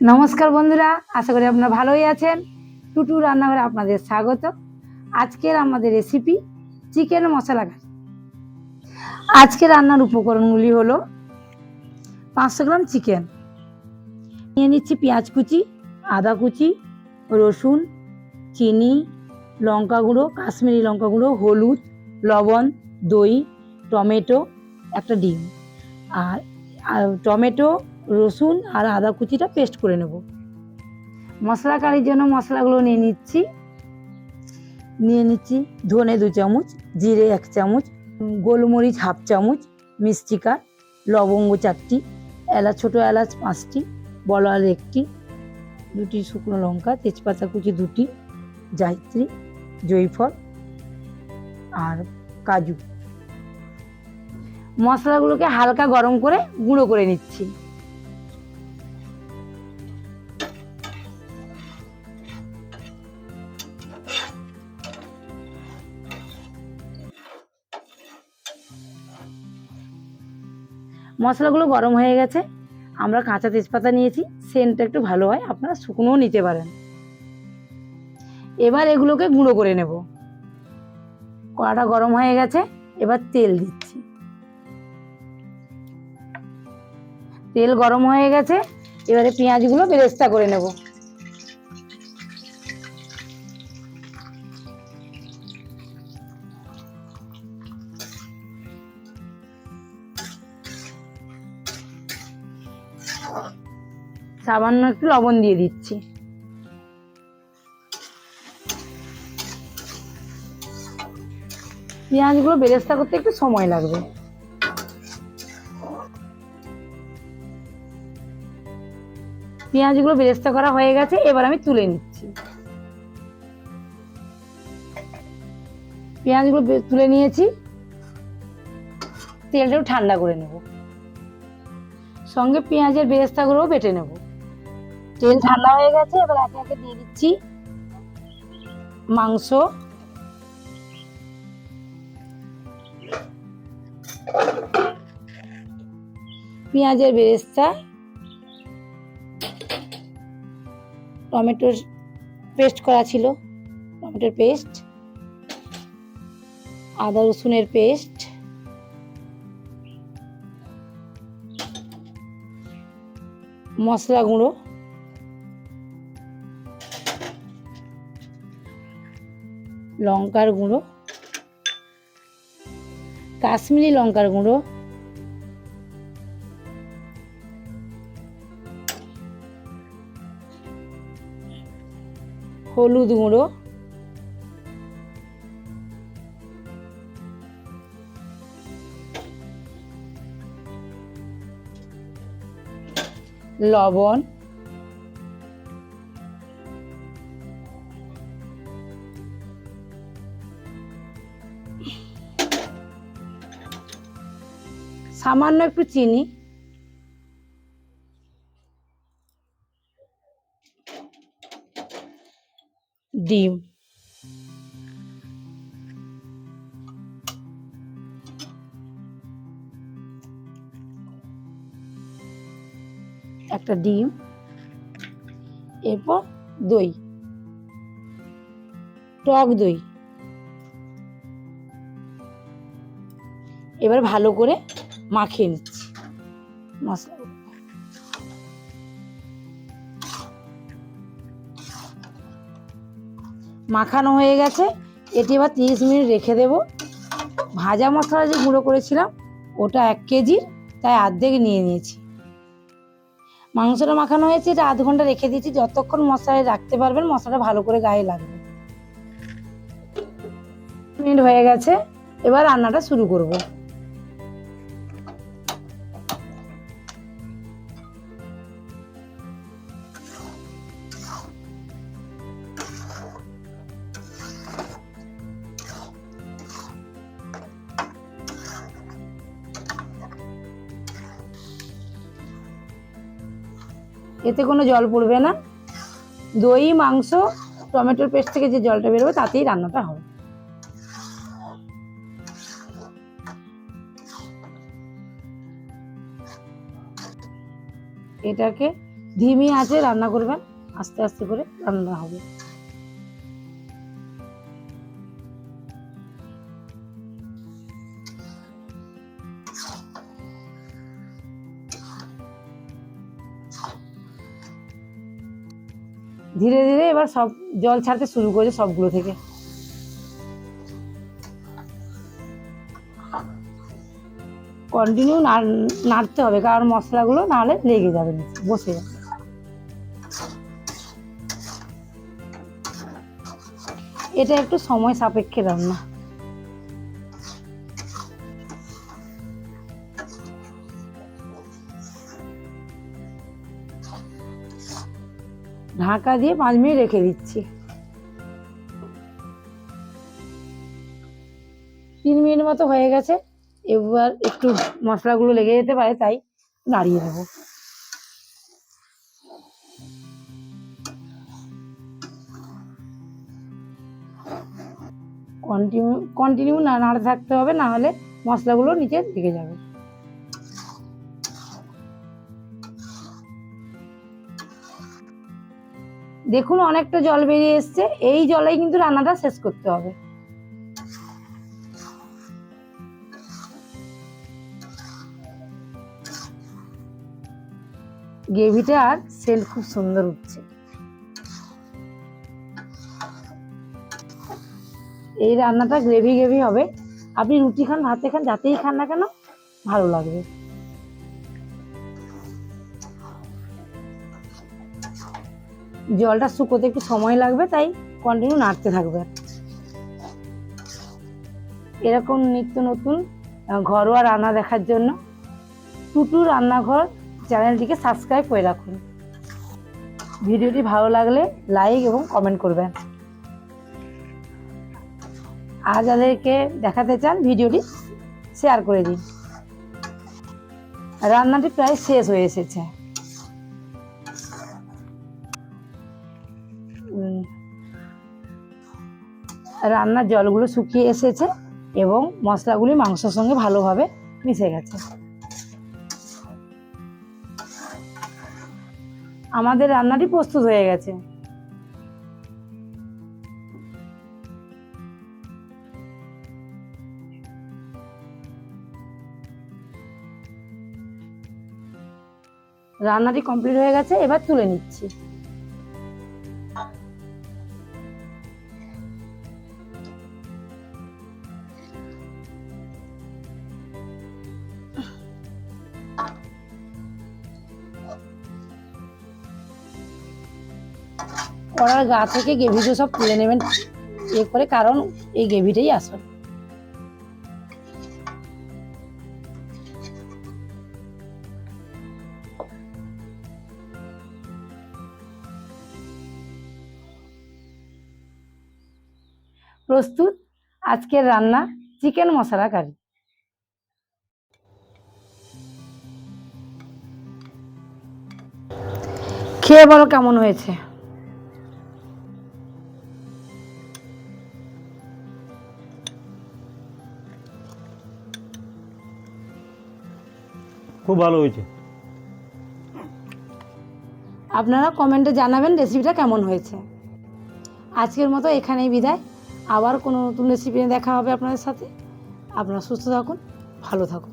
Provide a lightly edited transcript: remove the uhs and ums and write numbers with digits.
নমস্কার বন্ধুরা, আশা করি আপনারা ভালোই আছেন। টুটু রান্নাঘরে আপনাদের স্বাগত। আজকের আমাদের রেসিপি চিকেন মশলা কারি। আজকে রান্নার উপকরণগুলি হলো 500 গ্রাম চিকেন নিয়ে নিচ্ছি, পেঁয়াজ কুচি, আদা কুচি, রসুন, চিনি, লঙ্কা গুঁড়ো, কাশ্মীরি লঙ্কা গুঁড়ো, হলুদ, লবণ, দই, টমেটো, একটা ডিম। আর টমেটো, রসুন আর আদা কুচিটা পেস্ট করে নেব। মশলা কারির জন্য মশলাগুলো নিয়ে নিচ্ছি ধনে 2 চামচ, জিরে 1 চামচ, গোলমরিচ 1/2 চামচ, মিষ্টি কাঠ, লবঙ্গ 4টি, এলাচ, ছোটো এলাচ 5টি, বড় এলাচ 1টি, 2টি শুকনো লঙ্কা, তেজপাতা কুচি 2টি, জায়ত্রী, জয়ফল আর কাজু। মশলাগুলোকে হালকা গরম করে গুঁড়ো করে নিচ্ছি। মশলাগুলো গরম হয়ে গেছে। আমরা কাঁচা তেজপাতা নিয়েছি, সেন্টটা একটু ভালো হয়, আপনারা শুকনোও নিতে পারেন। এবার এগুলোকে গুঁড়ো করে নেব। কড়াটা গরম হয়ে গেছে, এবার তেল দিচ্ছি। তেল গরম হয়ে গেছে, এবারে পেঁয়াজগুলো বেরেস্তা করে নেব। সামান্য একটু লবণ দিয়ে দিচ্ছি। পেঁয়াজগুলো বেরেস্তা করতে একটু সময় লাগবে। পেঁয়াজগুলো বেরেস্তা করা হয়ে গেছে, এবার আমি তুলে নিচ্ছি। পেঁয়াজগুলো তুলে নিয়েছি, তেলটাও ঠান্ডা করে নেব। সঙ্গে পেঁয়াজের বেরেস্তাগুলোও বেটে নেব। তেল ঠান্ডা হয়ে গেছে, এবার একে একে দিয়ে দিচ্ছি মাংস। পেঁয়াজের বেরেস্তা, টমেটোর পেস্ট করা ছিল, টমেটোর পেস্ট, আদা রসুনের পেস্ট, মশলা গুঁড়ো, লঙ্কার গুঁড়ো, কাশ্মীরি লঙ্কার গুঁড়ো, হলুদ গুঁড়ো, লবণ, সামান্য একটু চিনি, ডিম, একটা ডিম, এরপর দই, টক দই। এবার ভালো করে মাখিয়ে নিচ্ছি মশলা। মাখানো হয়ে গেছে, এটি এবার 30 মিনিট রেখে দেব। ভাজা মশলা যে গুঁড়ো করেছিলাম ওটা 1 কেজি, তাই অর্ধেক নিয়ে নিয়েছি। মাংসটা মাখানো হয়েছে, এটা আধ ঘন্টা রেখে দিয়েছি। যতক্ষণ মশলায় রাখতে পারবেন, মশলাটা ভালো করে গায়ে লাগবে। মিনিট হয়ে গেছে, এবার রান্নাটা শুরু করব। এতে কোনো জল পড়বে না। দই, মাংস, টমেটোর পেস্ট থেকে যে জলটা বেরোবে তাতেই রান্নাটা হবে। এটাকে ধিমি আঁচে রান্না করবেন, আস্তে আস্তে করে রান্না হবে। ধীরে ধীরে এবার সব জল ছাড়তে শুরু করেছে সবগুলো থেকে। কন্টিনিউ নাড়তে হবে, কারণ মশলাগুলো নাহলে লেগে যাবে, বসে যাবে। এটা একটু সময় সাপেক্ষে রান্না। ঢাকা দিয়ে 5 মিনিট রেখে দিচ্ছি। 3 মিনিট মতো হয়ে গেছে। এবার একটু মশলাগুলো লেগে যেতে পারে, তাই নাড়িয়ে দেবো। কন্টিনিউ নাড়তে থাকতে হবে, না হলে মশলাগুলো নিচে লেগে যাবে। দেখুন অনেকটা জল বেরিয়ে এসছে, এই জলেই কিন্তু রান্নাটা শেষ করতে হবে। গ্রেভিটা আর সেন্ট খুব সুন্দর উঠছে। এই রান্নাটা গ্রেভি গ্রেভি হবে। আপনি রুটি খান, ভাতে খান, যাতেই খান না কেন ভালো লাগবে। জলটা শুকোতে একটু সময় লাগবে, তাই কন্টিনিউ নাড়তে থাকবে। এরকম নিত্য নতুন ঘরোয়া রান্না দেখার জন্য টুটু রান্নাঘর চ্যানেলটিকে সাবস্ক্রাইব করে রাখুন। ভিডিওটি ভালো লাগলে লাইক এবং কমেন্ট করবেন। আর যাদেরকে দেখাতে চান ভিডিওটি শেয়ার করে দিন। রান্নাটি প্রায় শেষ হয়ে এসেছে। রান্নার জলগুলো শুকিয়ে এসেছে এবং মশলাগুলি মাংসের সঙ্গে ভালোভাবে মিশে গেছে। আমাদের রান্নাটি প্রস্তুত হয়ে গেছে। রান্নাটি কমপ্লিট হয়ে গেছে, এবার তুলে নিচ্ছি। কড়ার গা থেকে গ্রেভিটা সব তুলে নেবেন করে, কারণ এই গ্রেভিটাই আসল। প্রস্তুত আজকের রান্না চিকেন মশলা কারি। খেয়ে বলো কেমন হয়েছে। খুব ভালো হয়েছে। আপনারা কমেন্টে জানাবেন রেসিপিটা কেমন হয়েছে। আজকের মতো এখানেই বিদায়। আবার কোনো নতুন রেসিপি দেখা হবে আপনাদের সাথে। আপনারা সুস্থ থাকুন, ভালো থাকুন।